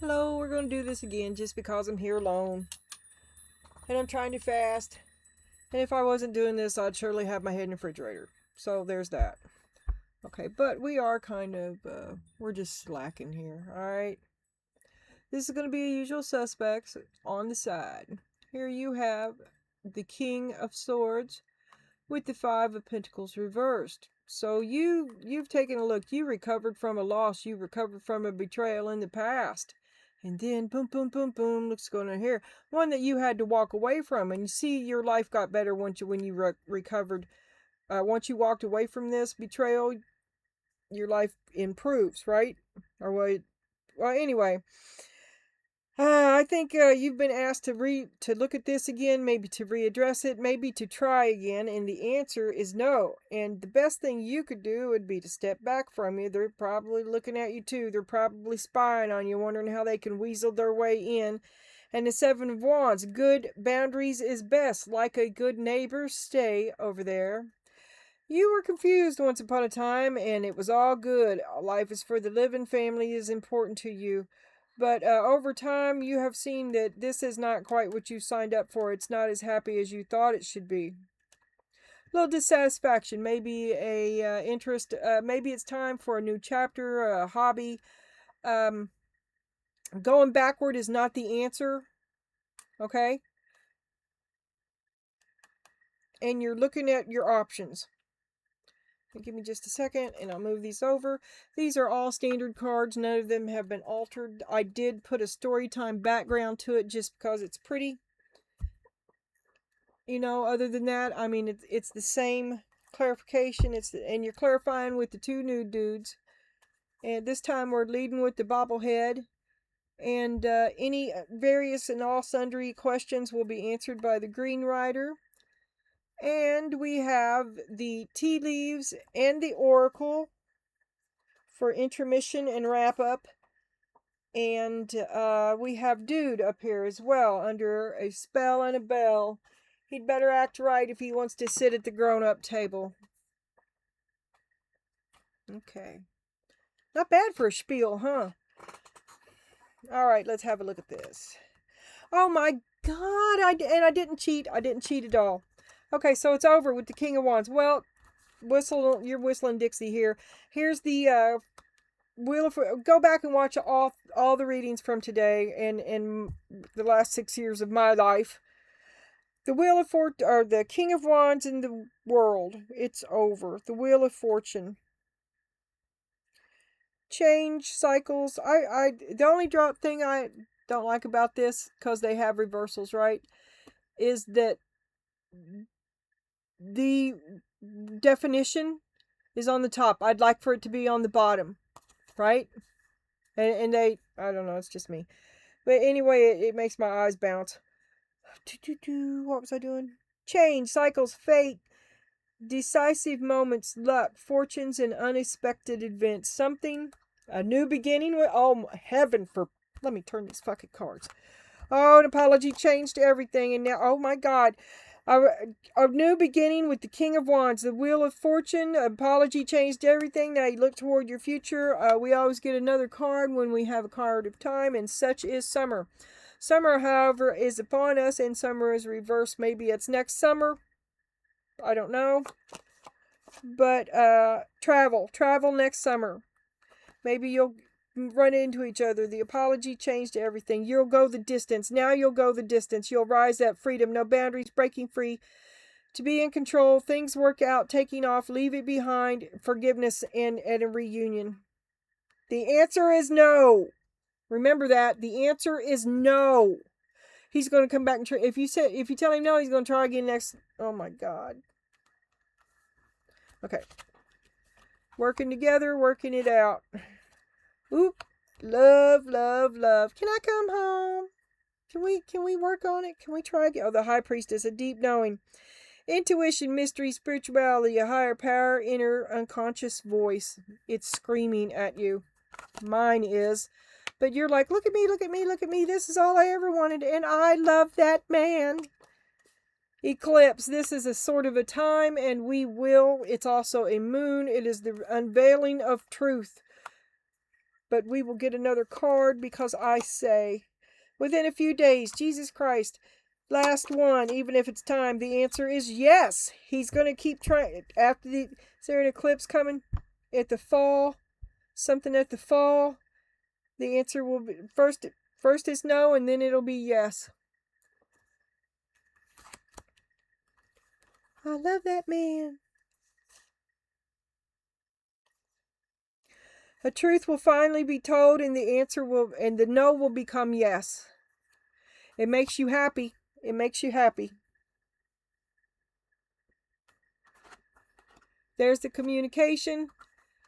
Hello, we're going to do this again just because I'm here alone. And I'm trying to fast. And if I wasn't doing this, I'd surely have my head in the refrigerator. So there's that. Okay, but we are kind of, we're just slacking here, alright? This is going to be a usual suspects on the side. Here you have the King of Swords with the Five of Pentacles reversed. So you've taken a look. You recovered from a loss. You recovered from a betrayal in the past. And then boom, boom, boom, boom. Looks going on here. One that you had to walk away from. And you see your life got better when you recovered. Once you walked away from this betrayal, your life improves, right? Or what? Well, anyway. I think you've been asked to look at this again, maybe to readdress it, maybe to try again, and the answer is no. And the best thing you could do would be to step back from you. They're probably looking at you too. They're probably spying on you, wondering how they can weasel their way in. And the Seven of Wands, good boundaries is best. Like a good neighbor, stay over there. You were confused once upon a time, and it was all good. Life is for the living, family is important to you. But over time, you have seen that this is not quite what you signed up for. It's not as happy as you thought it should be. A little dissatisfaction, maybe a interest. Maybe it's time for a new chapter, a hobby. Going backward is not the answer. Okay? And you're looking at your options. Give me just a second and I'll move these over. These are all standard cards. None of them have been altered. I did put a storytime background to it just because it's pretty. You know, other than that, I mean, it's the same clarification. And you're clarifying with the two new dudes. And this time we're leading with the bobblehead. And any various and all sundry questions will be answered by the Green Rider. And we have the tea leaves and the oracle for intermission and wrap up. And we have Dude up here as well under a spell and a bell. He'd better act right if he wants to sit at the grown-up table. Okay. Not bad for a spiel, huh? Alright, let's have a look at this. Oh my god, I didn't cheat. I didn't cheat at all. Okay, so it's over with the King of Wands. Well, you're whistling Dixie here. Here's the go back and watch all the readings from today and the last 6 years of my life. The Wheel of Fortune, or the King of Wands in the world. It's over. The Wheel of Fortune. Change cycles. The only thing I don't like about this, because they have reversals, right, is that the definition is on the top. I'd like for it to be on the bottom, right? And they, I don't know, it's just me. But anyway, it makes my eyes bounce. What was I doing? Change, cycles, fate, decisive moments, luck, fortunes, and unexpected events. Something, a new beginning. Oh, heaven for... Let me turn these fucking cards. Oh, an apology changed everything. And now, oh my God. A new beginning with the King of Wands. The Wheel of Fortune. Apology changed everything. Now you look toward your future. We always get another card when we have a card of time. And such is summer. Summer, however, is upon us. And summer is reversed. Maybe it's next summer. I don't know. But travel next summer. Maybe you'll run into each other. The apology changed everything. You'll go the distance. Now you'll go the distance. You'll rise up. Freedom, no boundaries, breaking free. To be in control. Things work out. Taking off. Leave it behind. Forgiveness and a reunion. The answer is no. Remember that. The answer is no. He's going to come back and try. If you tell him no, he's going to try again next. Oh my God. Okay. Working together, working it out. Oop. Love, love, love. Can I come home? Can we work on it? Can we try again? Oh, the High Priestess, a deep knowing. Intuition, mystery, spirituality, a higher power, inner unconscious voice. It's screaming at you. Mine is. But you're like, look at me, look at me, look at me. This is all I ever wanted. And I love that man. Eclipse. This is a sort of a time, and it's also a moon. It is the unveiling of truth. but we will get another card because I say within a few days, Jesus Christ, last one, even if it's time, the answer is yes. He's going to keep trying. After the, is there an eclipse coming at the fall? Something at the fall? The answer will be, first is no, and then it'll be yes. I love that man. A truth will finally be told, and the answer will, and the no will become yes. It makes you happy. It makes you happy. There's the communication,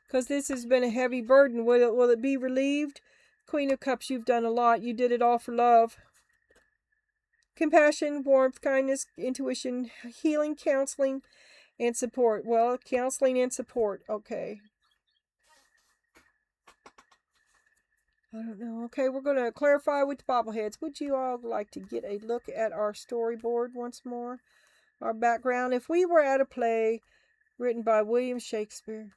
because this has been a heavy burden. Will it be relieved? Queen of Cups, you've done a lot. You did it all for love. Compassion, warmth, kindness, intuition, healing, counseling, and support. Well, counseling and support. Okay. I don't know. Okay, we're going to clarify with the bobbleheads. Would you all like to get a look at our storyboard once more? Our background. If we were at a play written by William Shakespeare,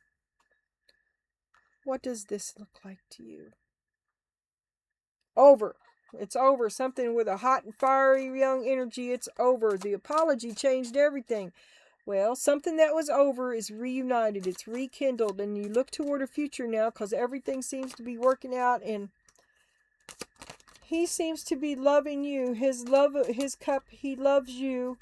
what does this look like to you? Over. It's over. Something with a hot and fiery young energy. It's over. The apology changed everything. Well, something that was over is reunited. It's rekindled, and you look toward a future now because everything seems to be working out, and he seems to be loving you. His cup, he loves you.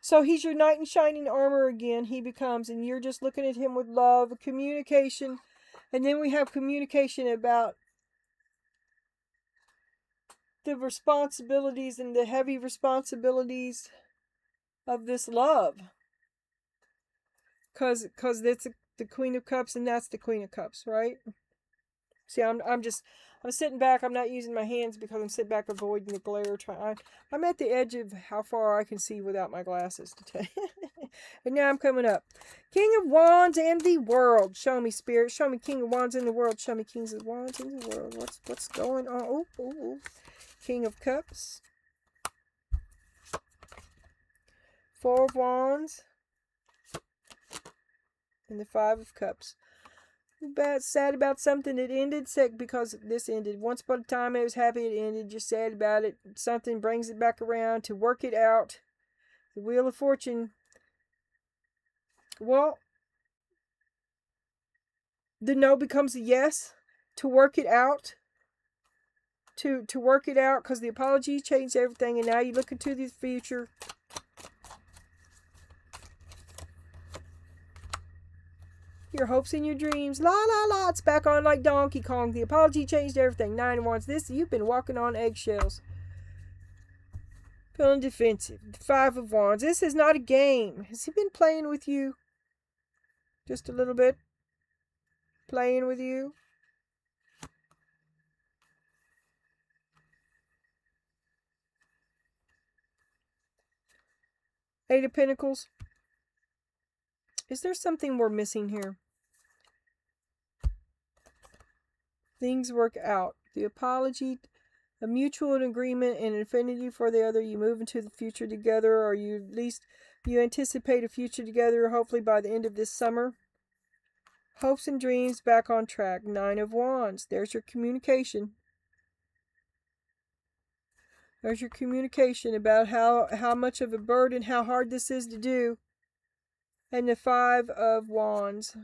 So he's your knight in shining armor again. He becomes, and you're just looking at him with love, communication, and then we have communication about the responsibilities and the heavy responsibilities of this love. Because that's the Queen of Cups, and that's the Queen of Cups, right? See, I'm sitting back. I'm not using my hands because I'm sitting back avoiding the glare. I'm at the edge of how far I can see without my glasses today. And now I'm coming up. King of Wands and the World. Show me, Spirit. Show me King of Wands in the world. Show me Kings of Wands in the world. What's going on? Oh. King of Cups. Four of Wands. And the Five of Cups. Sad about something that ended, sick because this ended. Once upon a time it was happy it ended. You're sad about it. Something brings it back around to work it out. The Wheel of Fortune. Well, the no becomes a yes to work it out. To work it out because the apology changed everything, and now you look into the future. Your hopes and your dreams. La la la. It's back on like Donkey Kong. The apology changed everything. 9 of Wands. You've been walking on eggshells. Feeling defensive. 5 of Wands. This is not a game. Has he been playing with you? Just a little bit. Playing with you. Eight of Pentacles. Is there something we're missing here? Things work out. The apology, a mutual agreement and affinity for the other. You move into the future together, or you at least you anticipate a future together, hopefully by the end of this summer. Hopes and dreams back on track. 9 of Wands. There's your communication. There's your communication about how much of a burden, how hard this is to do. And the 5 of Wands.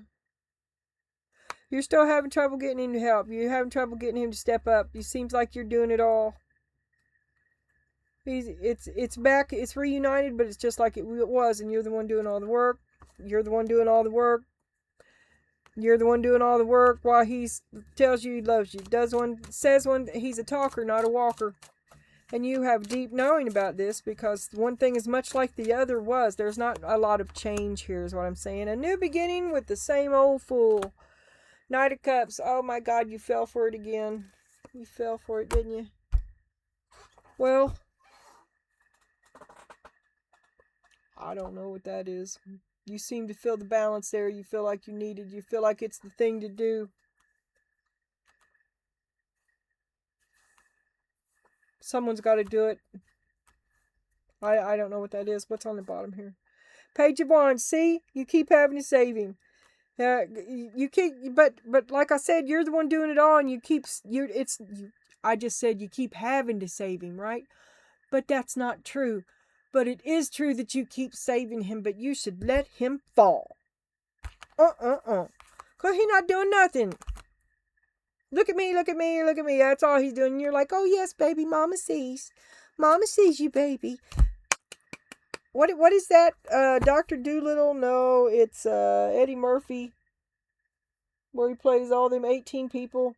You're still having trouble getting him to help. You're having trouble getting him to step up. It seems like you're doing it all. It's back. It's reunited, but it's just like it was, and you're the one doing all the work. You're the one doing all the work. You're the one doing all the work while he tells you he loves you. Says one. He's a talker, not a walker. And you have deep knowing about this because one thing is much like the other was. There's not a lot of change here is what I'm saying. A new beginning with the same old fool. Knight of Cups. Oh my God, you fell for it again. You fell for it, didn't you? Well, I don't know what that is. You seem to feel the balance there. You feel like you need it. You feel like it's the thing to do. Someone's got to do it. I don't know what that is. What's on the bottom here? Page of Wands. See? You keep having to save him. You keep, but like I said, you're the one doing it all, and you keep you. It's you. I just said you keep having to save him, right? But that's not true. But it is true that you keep saving him. But you should let him fall. 'Cause he's not doing nothing. Look at me, look at me, look at me. That's all he's doing. And you're like, oh yes, baby, Mama sees. Mama sees you, baby. What is that? Dr. Doolittle? No, it's Eddie Murphy, where he plays all them 18 people.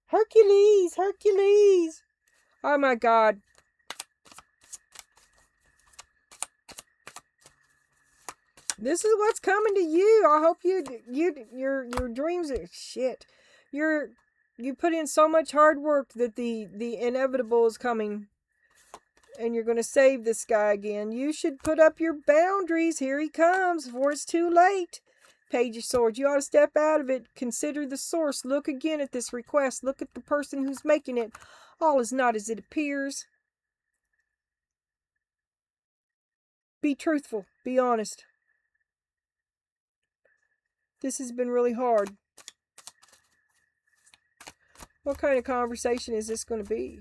Hercules, Hercules. Oh my God. This is what's coming to you. I hope your dreams are shit. You put in so much hard work that the inevitable is coming. And you're going to save this guy again. You should put up your boundaries. Here he comes before it's too late. Page of Swords. You ought to step out of it. Consider the source. Look again at this request. Look at the person who's making it. All is not as it appears. Be truthful. Be honest. This has been really hard. What kind of conversation is this going to be?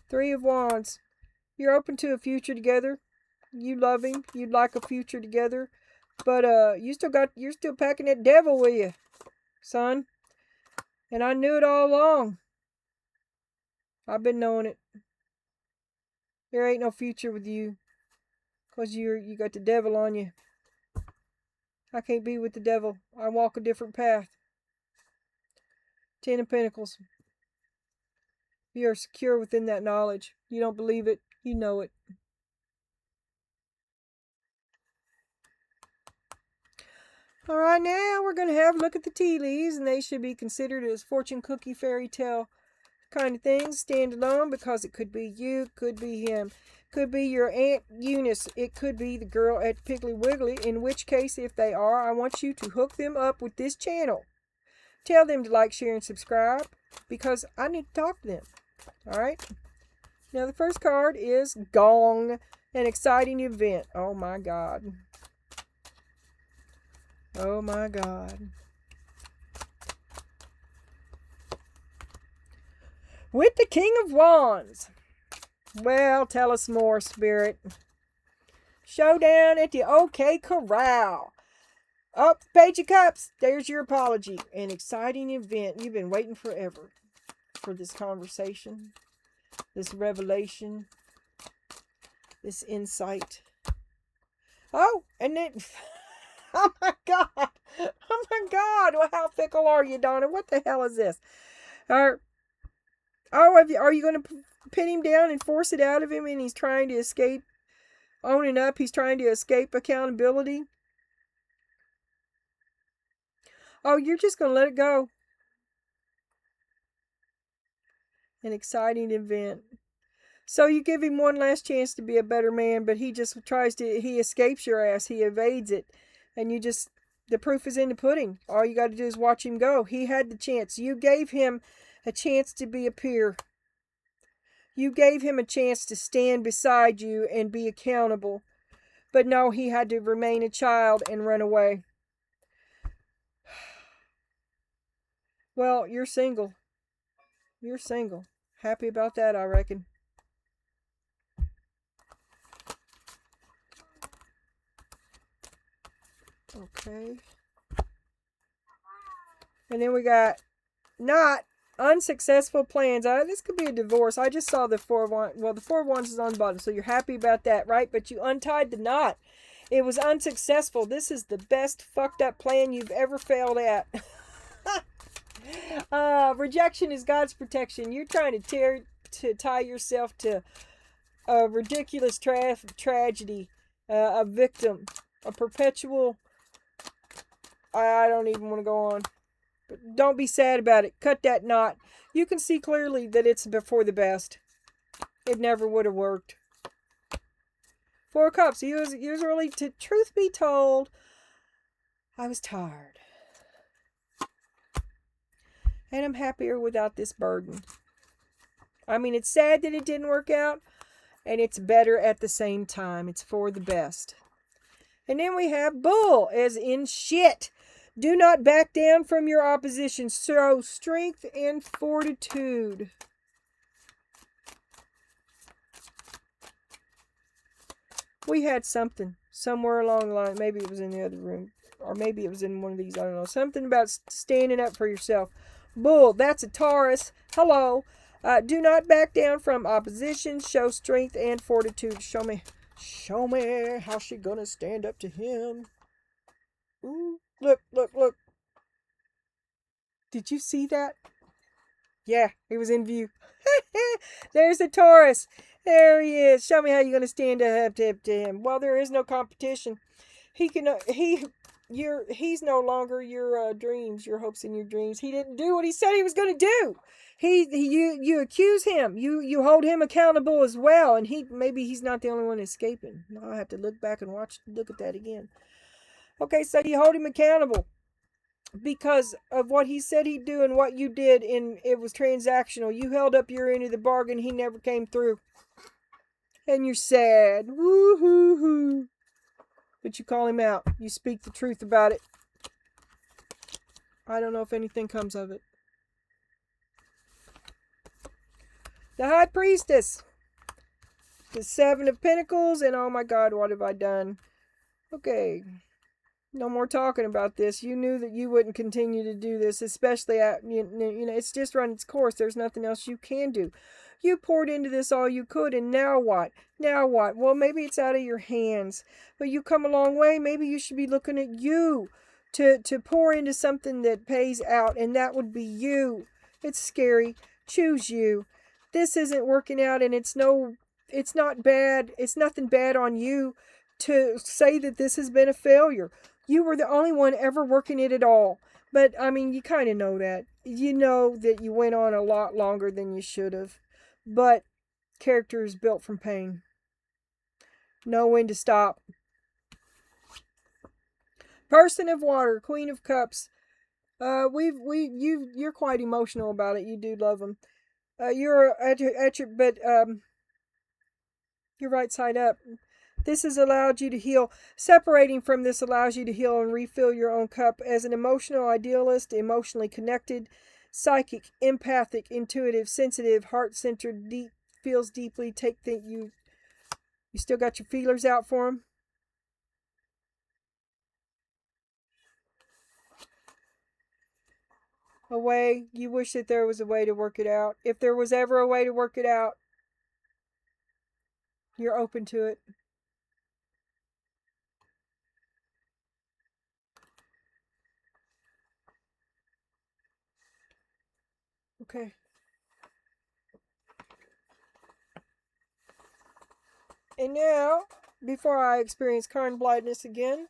Three of Wands. You're open to a future together. You love him. You'd like a future together. But you're still packing that devil with you, son. And I knew it all along. I've been knowing it. There ain't no future with you. 'Cause you got the devil on you. I can't be with the devil. I walk a different path. 10 of Pentacles. You are secure within that knowledge. You don't believe it. You know it. All right, now we're going to have a look at the tea leaves, and they should be considered as fortune cookie fairy tale kind of things. Stand alone, because it could be you, could be him, could be your Aunt Eunice, it could be the girl at Piggly Wiggly, in which case, if they are, I want you to hook them up with this channel. Tell them to like, share, and subscribe, because I need to talk to them. All right? Now, the first card is Gong, an exciting event. Oh, my God. Oh, my God. With the King of Wands. Well, tell us more, Spirit. Showdown at the OK Corral. Up, Page of Cups. There's your apology. An exciting event. You've been waiting forever for this conversation, this revelation, this insight. Oh, and then, oh my God. Oh my God. Well, how fickle are you, Donna? What the hell is this? Are you going to pin him down and force it out of him, and he's trying to escape owning up? He's trying to escape accountability. Oh, you're just going to let it go. An exciting event. So you give him one last chance to be a better man, but he just he escapes your ass. He evades it. And the proof is in the pudding. All you got to do is watch him go. He had the chance. You gave him a chance to be a peer. You gave him a chance to stand beside you and be accountable. But no, he had to remain a child and run away. Well, you're single. You're single. Happy about that, I reckon. Okay. And then we got not unsuccessful plans. This could be a divorce. I just saw the Four of Wands. Well, the Four of Wands is on the bottom, so you're happy about that, right? But you untied the knot. It was unsuccessful. This is the best fucked up plan you've ever failed at. Rejection is God's protection. You're trying to tie yourself to a ridiculous tragedy, a victim, a perpetual. I don't even want to go on. But don't be sad about it. Cut that knot. You can see clearly that it's before the best. It never would have worked. Four of Cups. He was really, truth be told, I was tired. And I'm happier without this burden. I mean, it's sad that it didn't work out, and it's better at the same time. It's for the best. And then we have bull, as in shit. Do not back down from your opposition. Show strength and fortitude. We had something somewhere along the line. Maybe it was in the other room. Or maybe it was in one of these. I don't know. Something about standing up for yourself. Bull, that's a Taurus. Hello. Do not back down from opposition. Show strength and fortitude. Show me how she gonna stand up to him. Ooh, look. Did you see that? Yeah, he was in view. There's the Taurus. There he is. Show me how you're gonna stand up to him. Well, there is no competition. He's no longer your dreams, your hopes and your dreams. He didn't do what he said he was gonna do. You accuse him. You hold him accountable as well, and maybe he's not the only one escaping. I'll have to look back and look at that again. Okay, so you hold him accountable because of what he said he'd do and what you did, and it was transactional. You held up your end of the bargain. He never came through, and you're sad. Woo hoo hoo. But you call him out. You speak the truth about it. I don't know if anything comes of it. The High Priestess. The Seven of Pentacles. And oh my God, what have I done? Okay. No more talking about this. You knew that you wouldn't continue to do this. Especially at, it's just run its course. There's nothing else you can do. You poured into this all you could, and now what? Now what? Well, maybe it's out of your hands. But you come a long way. Maybe you should be looking at you to pour into something that pays out, and that would be you. It's scary. Choose you. This isn't working out, and it's not bad. It's nothing bad on you to say that this has been a failure. You were the only one ever working it at all. But, I mean, you kind of know that. You know that you went on a lot longer than you should have. But character is built from pain. Know when to stop. Person of Water, Queen of Cups. You're quite emotional about it. You do love them. You're right side up. This has allowed you to heal. Separating from this allows you to heal and refill your own cup. As an emotional idealist, emotionally connected, psychic, empathic, intuitive, sensitive, heart-centered, feels deeply. You still got your feelers out for him? A way. You wish that there was a way to work it out. If there was ever a way to work it out, you're open to it. Okay. And now, before I experience Karn blindness again,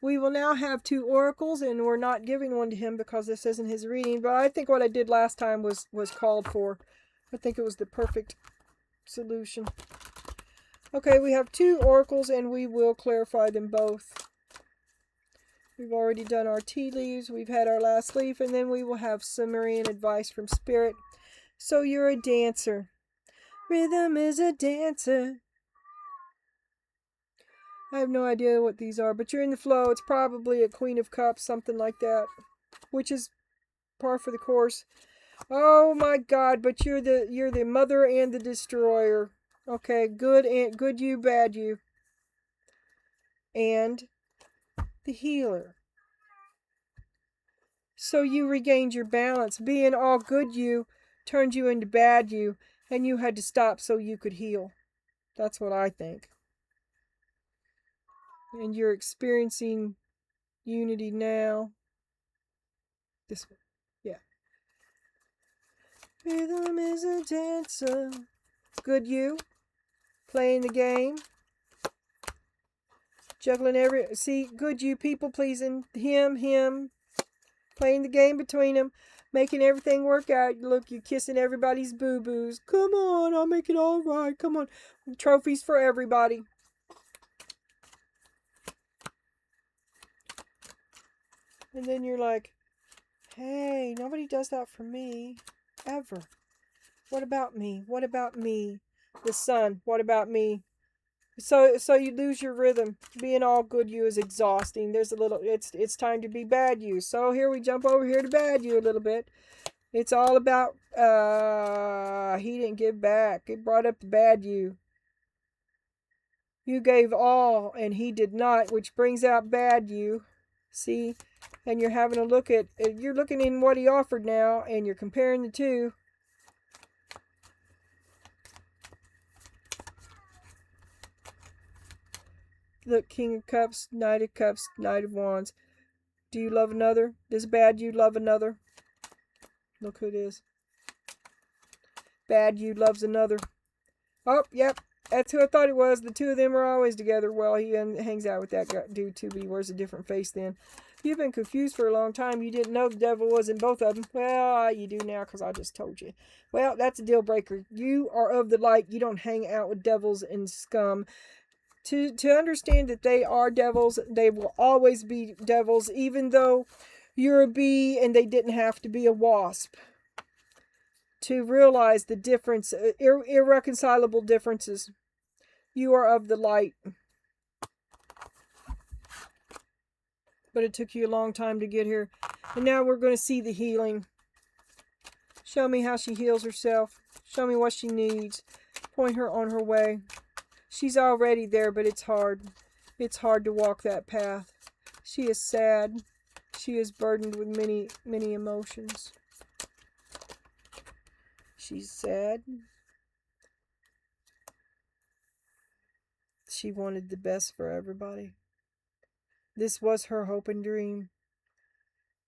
we will now have two oracles, and we're not giving one to him because this isn't his reading, but I think what I did last time was called for. I think it was the perfect solution. Okay, we have two oracles, and we will clarify them both. We've already done our tea leaves, we've had our last leaf, and then we will have Sumerian advice from Spirit. So you're a dancer. Rhythm is a dancer. I have no idea what these are, but you're in the flow. It's probably a Queen of Cups, something like that, which is par for the course. Oh my God! But you're the mother and the destroyer. Okay, good you, bad you, and the healer. So you regained your balance. Being all good you turned you into bad you, and you had to stop so you could heal. That's what I think. And you're experiencing unity now. This one. Yeah. Rhythm is a dancer. Good you. Playing the game. Juggling good you, people pleasing. Him. Playing the game between them. Making everything work out. Look, you're kissing everybody's boo-boos. Come on, I'll make it all right. Come on. Trophies for everybody. And then you're like, Hey, nobody does that for me. Ever. What about me? What about me? The sun. What about me? So you lose your rhythm. Being all good you is exhausting. There's a little it's time to be bad you. So here we jump over here to bad you a little bit. It's all about he didn't give back. It brought up the bad you. You gave all and he did not, which brings out bad you. See? And you're having a look at you're looking in what he offered now and you're comparing the two. Look, King of Cups, Knight of Wands. Do you love another? Does bad you love another? Look who it is. Bad you loves another. Oh, yep. That's who I thought it was. The two of them are always together. Well, he hangs out with that dude too, but he wears a different face then. You've been confused for a long time. You didn't know the devil was in both of them. Well, you do now because I just told you. Well, that's a deal breaker. You are of the light. You don't hang out with devils and scum. To understand that they are devils, they will always be devils, even though you're a bee and they didn't have to be a wasp. To realize the difference, irreconcilable differences. You are of the light. But it took you a long time to get here. And now we're going to see the healing. Show me how she heals herself. Show me what she needs. Point her on her way. She's already there, but it's hard. It's hard to walk that path. She is sad. She is burdened with many, many emotions. She's sad. She wanted the best for everybody. This was her hope and dream.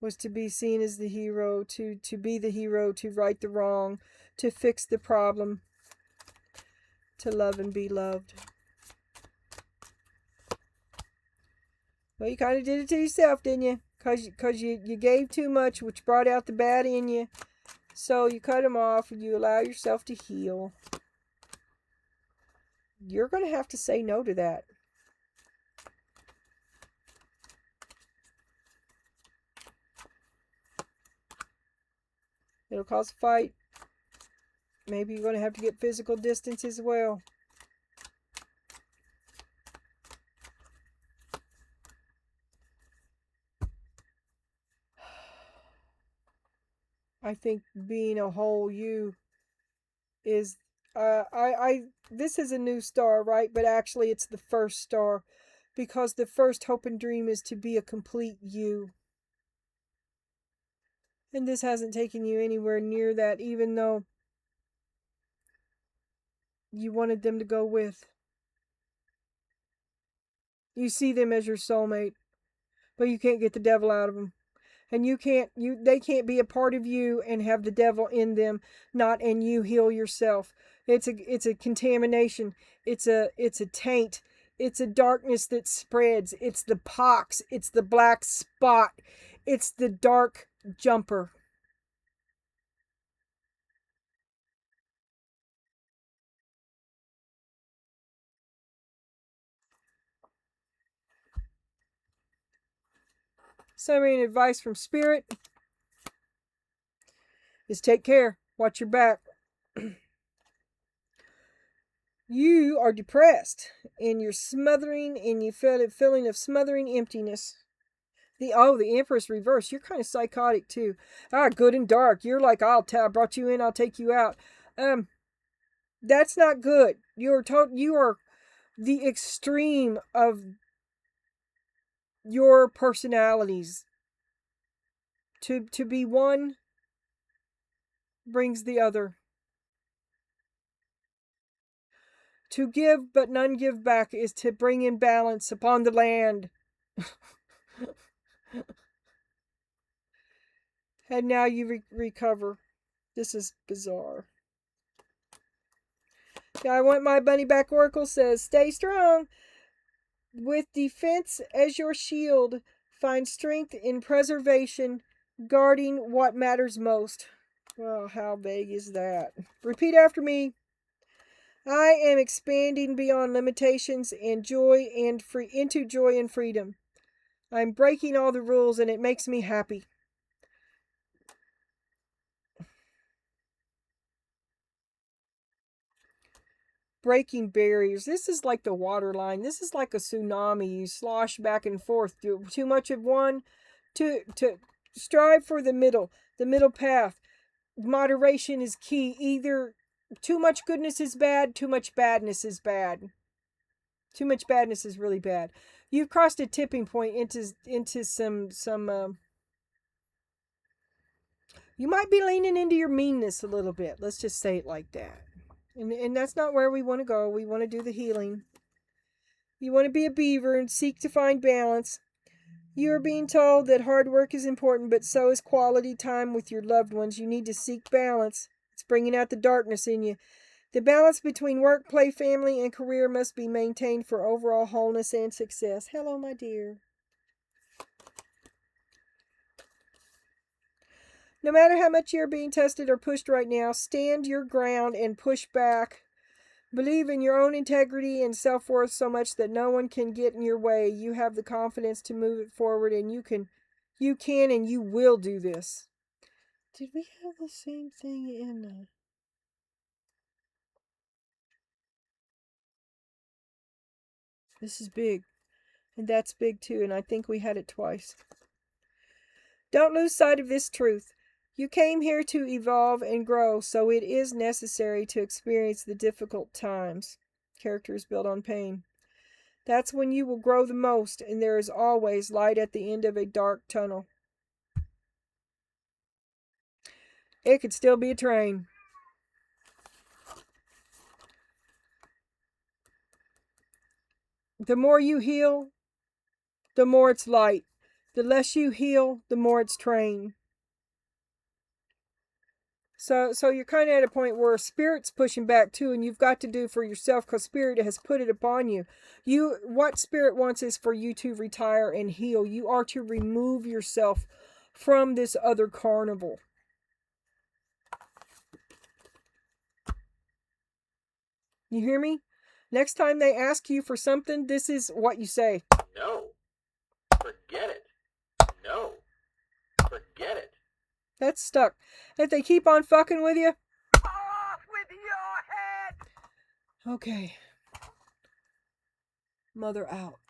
Was to be seen as the hero, to be the hero, to right the wrong, to fix the problem, to love and be loved. Well, you kind of did it to yourself, didn't you? Because you gave too much, which brought out the bad in you. So you cut them off and you allow yourself to heal. You're going to have to say no to that. It'll cause a fight. Maybe you're going to have to get physical distance as well. I think being a whole you is this is a new star, right? But actually it's the first star, because the first hope and dream is to be a complete you. And this hasn't taken you anywhere near that, even though you wanted them to go with. You see them as your soulmate, but you can't get the devil out of them. And they can't be a part of you and have the devil in them, not and you heal yourself. It's a contamination. It's a taint. It's a darkness that spreads. It's the pox. It's the black spot. It's the dark jumper. Summary and advice from Spirit is take care. Watch your back. You are depressed and you're smothering and you feel a feeling of smothering emptiness. The Empress reverse. You're kind of psychotic too. Good and dark. You're like, I brought you in, I'll take you out. That's not good. You are the extreme of your personalities. To be one brings the other. To give but none give back is to bring in balance upon the land. And now you recover. This is bizarre. Yeah, I Want My Bunny Back Oracle says, stay strong. With defense as your shield, find strength in preservation, guarding what matters most. Well, how vague is that? Repeat after me. I am expanding beyond limitations and joy and into joy and freedom. I'm breaking all the rules and it makes me happy. breaking barriers. This is like the water line. This is like a tsunami. You slosh back and forth. Too much of one, to strive for the middle path. Moderation is key. Either too much goodness is bad, too much badness is bad. Too much badness is really bad. You've crossed a tipping point into some you might be leaning into your meanness a little bit. Let's just say it like that. And that's not where we want to go. We want to do the healing. You want to be a beaver and seek to find balance. You are being told that hard work is important, but so is quality time with your loved ones. You need to seek balance. It's bringing out the darkness in you. The balance between work, play, family, and career must be maintained for overall wholeness and success. Hello, my dear. No matter how much you're being tested or pushed right now, stand your ground and push back. Believe in your own integrity and self-worth so much that no one can get in your way. You have the confidence to move it forward, and you can and you will do this. Did we have the same thing in... This is big, and that's big too, and I think we had it twice. Don't lose sight of this truth. You came here to evolve and grow, so it is necessary to experience the difficult times. Characters built on pain. That's when you will grow the most, and there is always light at the end of a dark tunnel. It could still be a train. The more you heal, the more it's light. The less you heal, the more it's train. So you're kind of at a point where Spirit's pushing back too, and you've got to do for yourself because Spirit has put it upon you. What Spirit wants is for you to retire and heal. You are to remove yourself from this other carnival. You hear me? Next time they ask you for something, this is what you say. No. Forget it. No. Forget it. That's stuck. If they keep on fucking with you... Off with your head! Okay. Mother out.